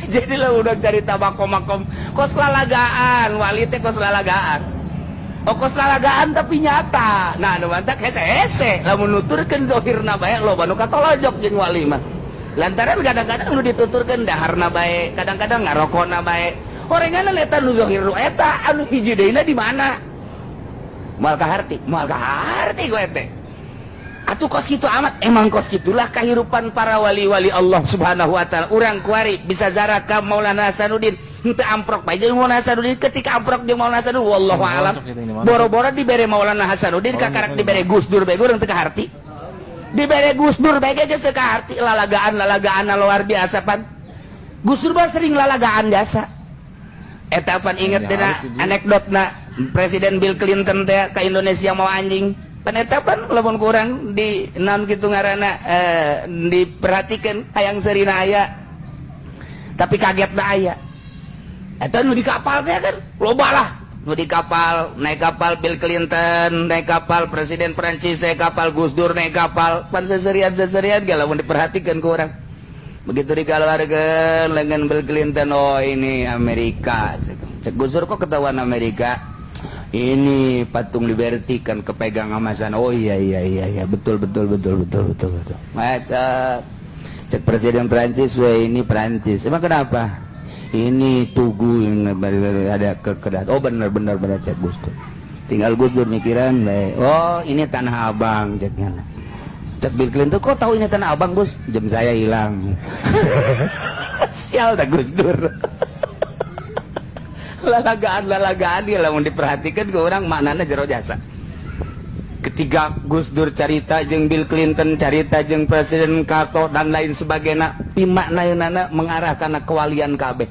Jadi lah udah cerita makom-makom kos lalagaan, wali teh kos lalagaan. Oh kos lalagaan tapi nyata. Nah anu mantak hese-hese lamun nuturkeun zahirna bae loba nu katolojok jeung wali mah. Lantaran kadang-kadang nu dituturkeun daharna bae, kadang-kadang ngarokona bae. Horengan eta nu zahir nu eta anu hiji deuna di mana? Moal kaharti gue teh. Atuh kos kitu amat, emang kos gitulah kehidupan para wali-wali Allah Subhanahu wa taala. Urang kuari bisa zarak ka Maulana Hasanuddin, henteu amprok bae jeung Maulana Hasanuddin, ketika amprok jeung Maulana Hasanuddin wallahu alam. Boro-boro dibere Maulana Hasanuddin kakarak dibere Gus Dur bae urang teu kaharti. Dibere Gus Dur bae geus teu kaharti, lalagaan luar biasa pan. Gus Dur mah sering lalagaan biasa. Eta pan inget dina anekdotna Presiden Bill Clinton teh ka Indonesia mau anjing. Penetapan lamun kurang di enam gitu ngaranna diperhatikan hayang serina aya tapi kaget na aya eta nu di kapal teh kan loba lah nu di kapal, naik kapal Bill Clinton, naik kapal Presiden Prancis, naik kapal Gus Dur, naik kapal pan seserian ge lamun diperhatikan ku urang begitu dikeluarkeun lengan Bill Clinton, oh ini Amerika cek Gus Dur kok ketahuan Amerika. Ini patung Liberty kan kepegang sama sana. Oh iya betul. Mata cek Presiden Prancis, ini Prancis. Emang kenapa? Ini Tugu ada kekedat. Oh benar cek Gus Dur. Tinggal Gus Dur mikiran baik. Oh ini Tanah Abang ceknya. Cek Bill Clinton kok tahu ini Tanah Abang Gus? Jam saya hilang. Sial dah Gus Dur. lalagaan dia lamun diperhatikan ke orang maknanya jero jasa. Ketika Gus Dur carita jeung Bill Clinton carita jeung Presiden Carter dan lain sebagainya pimaknaeunana mengarah kana kewalian kabeh.